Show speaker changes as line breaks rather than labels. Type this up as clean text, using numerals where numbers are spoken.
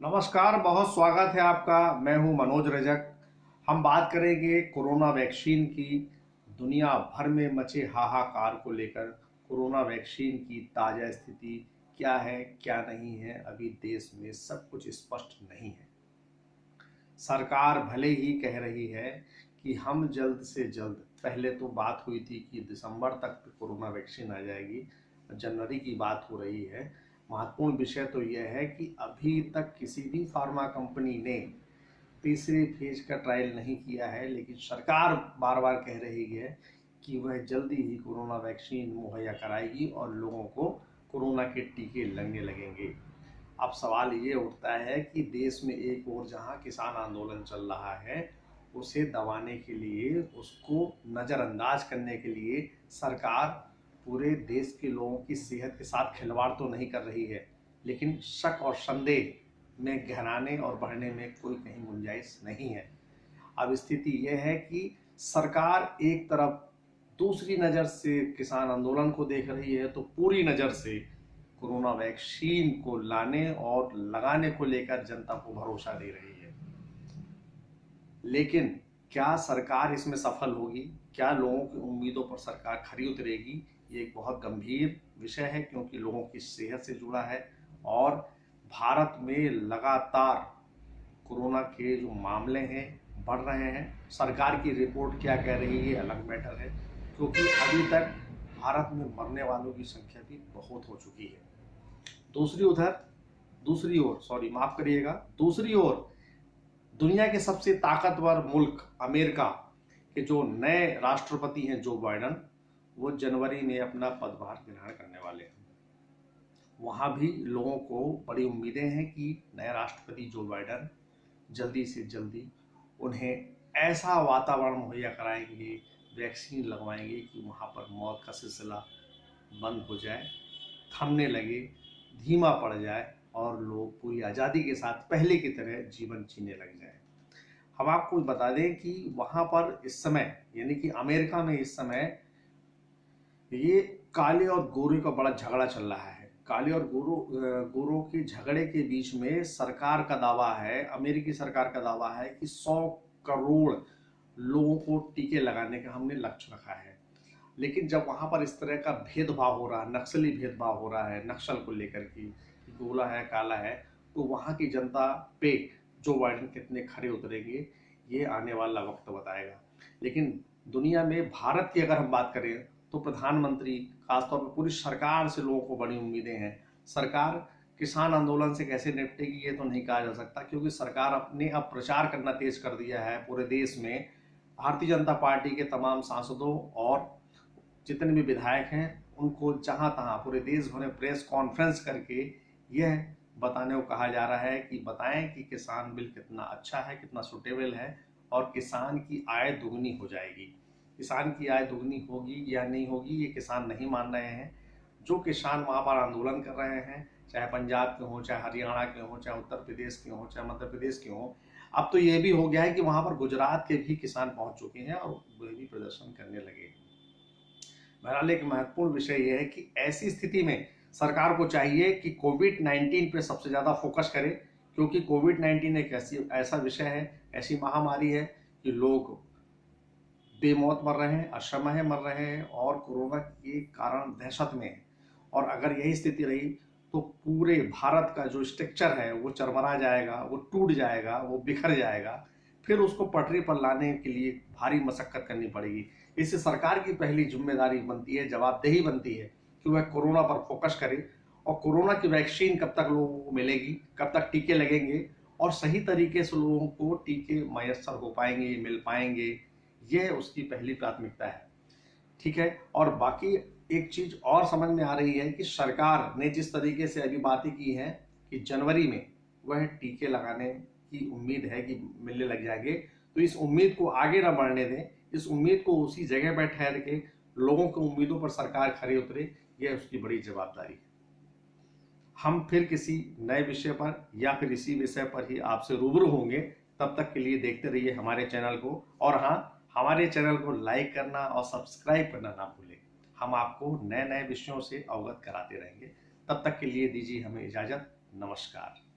नमस्कार, बहुत स्वागत है आपका। मैं हूं मनोज रजक। हम बात करेंगे कोरोना वैक्सीन की। दुनिया भर में मचे हाहाकार को लेकर कोरोना वैक्सीन की ताज़ा स्थिति क्या है, क्या नहीं है, अभी देश में सब कुछ स्पष्ट नहीं है। सरकार भले ही कह रही है कि हम जल्द से जल्द, पहले तो बात हुई थी कि दिसंबर तक कोरोना वैक्सीन आ जाएगी, जनवरी की बात हो रही है। महत्वपूर्ण विषय तो यह है कि अभी तक किसी भी फार्मा कंपनी ने तीसरे फेज का ट्रायल नहीं किया है, लेकिन सरकार बार बार कह रही है कि वह जल्दी ही कोरोना वैक्सीन मुहैया कराएगी और लोगों को कोरोना के टीके लगने लगेंगे। अब सवाल ये उठता है कि देश में एक और जहां किसान आंदोलन चल रहा है, उसे दबाने के लिए, उसको नज़रअंदाज करने के लिए सरकार पूरे देश के लोगों की सेहत के साथ खिलवाड़ तो नहीं कर रही है, लेकिन शक और संदेह में गहराने और बढ़ने में कोई कहीं गुंजाइश नहीं है। अब स्थिति यह है कि सरकार एक तरफ दूसरी नज़र से किसान आंदोलन को देख रही है, तो पूरी नज़र से कोरोना वैक्सीन को लाने और लगाने को लेकर जनता को भरोसा दे रही है। लेकिन क्या सरकार इसमें सफल होगी? क्या लोगों की उम्मीदों पर सरकार खरी उतरेगी? ये एक बहुत गंभीर विषय है, क्योंकि लोगों की सेहत से जुड़ा है और भारत में लगातार कोरोना के जो मामले हैं बढ़ रहे हैं। सरकार की रिपोर्ट क्या कह रही है अलग मैटर है, क्योंकि अभी तक भारत में मरने वालों की संख्या भी बहुत हो चुकी है। दूसरी ओर माफ करिएगा, दूसरी ओर दुनिया के सबसे ताकतवर मुल्क अमेरिका के जो नए राष्ट्रपति हैं जो बाइडन, वो जनवरी में अपना पदभार ग्रहण करने वाले हैं। वहाँ भी लोगों को बड़ी उम्मीदें हैं कि नए राष्ट्रपति जो बाइडन जल्दी से जल्दी उन्हें ऐसा वातावरण मुहैया कराएंगे, वैक्सीन लगवाएंगे कि वहाँ पर मौत का सिलसिला बंद हो जाए, थमने लगे, धीमा पड़ जाए और लोग पूरी आज़ादी के साथ पहले की तरह जीवन जीने लग जाए। हम आपको बता दें कि वहाँ पर इस समय, यानी कि अमेरिका में इस समय ये काले और गोरे का बड़ा झगड़ा चल रहा है। काले और गोरों के झगड़े के बीच में सरकार का दावा है, अमेरिकी सरकार का दावा है कि 100 करोड़ लोगों को टीके लगाने का हमने लक्ष्य रखा है। लेकिन जब वहाँ पर इस तरह का भेदभाव हो रहा है, नक्सली भेदभाव हो रहा है, नक्सल को लेकर के, गोरा है काला है, तो वहाँ की जनता पे जो बाइडन कितने खरे उतरेंगे ये आने वाला वक्त बताएगा। लेकिन दुनिया में भारत की अगर हम बात करें तो प्रधानमंत्री, खासतौर पर पूरी सरकार से लोगों को बड़ी उम्मीदें हैं। सरकार किसान आंदोलन से कैसे निपटेगी ये तो नहीं कहा जा सकता, क्योंकि सरकार अपने अब प्रचार करना तेज कर दिया है पूरे देश में। भारतीय जनता पार्टी के तमाम सांसदों और जितने भी विधायक हैं उनको जहां तहां पूरे देश भर में प्रेस कॉन्फ्रेंस करके यह बताने को कहा जा रहा है कि बताएं कि किसान बिल कितना अच्छा है, कितना सुटेबल है और किसान की आय दुगनी हो जाएगी। किसान की आय दुगनी होगी या नहीं होगी ये किसान नहीं मान रहे हैं। जो किसान वहाँ पर आंदोलन कर रहे हैं, चाहे पंजाब के हों, चाहे हरियाणा के हों, चाहे उत्तर प्रदेश के हों, चाहे मध्य प्रदेश के हों, अब तो ये भी हो गया है कि वहाँ पर गुजरात के भी किसान पहुँच चुके हैं और वे भी प्रदर्शन करने लगे। बहरहाल एक महत्वपूर्ण विषय यह है कि ऐसी स्थिति में सरकार को चाहिए कि कोविड-19 पे सबसे ज़्यादा फोकस करे, क्योंकि कोविड-19 एक ऐसा विषय है, ऐसी महामारी है कि लोग बेमौत मर रहे हैं, असमय मर रहे हैं और कोरोना के कारण दहशत में है। और अगर यही स्थिति रही तो पूरे भारत का जो स्ट्रक्चर है वो चरमरा जाएगा, वो टूट जाएगा, वो बिखर जाएगा। फिर उसको पटरी पर लाने के लिए भारी मशक्कत करनी पड़ेगी। इससे सरकार की पहली जिम्मेदारी बनती है, जवाबदेही बनती है कि वह कोरोना पर फोकस करे और कोरोना की वैक्सीन कब तक लोगों को मिलेगी, कब तक टीके लगेंगे और सही तरीके से लोगों को टीके मयसर हो पाएंगे, मिल पाएंगे, यह उसकी पहली प्राथमिकता है। ठीक है। और बाकी एक चीज और समझ में आ रही है कि सरकार ने जिस तरीके से अभी बातें की हैं कि जनवरी में वह टीके लगाने की उम्मीद है कि मिलने लग जाएंगे, तो इस उम्मीद को आगे ना बढ़ने दें। इस उम्मीद को उसी जगह पर ठहर के लोगों की उम्मीदों पर सरकार खरी उतरे, यह उसकी बड़ी जवाबदारी है। हम फिर किसी नए विषय पर या फिर इसी विषय पर ही आपसे रूबरू होंगे। तब तक के लिए देखते रहिए हमारे चैनल को, और हाँ, हमारे चैनल को लाइक करना और सब्सक्राइब करना ना भूलें। हम आपको नए नए विषयों से अवगत कराते रहेंगे। तब तक के लिए दीजिए हमें इजाजत। नमस्कार।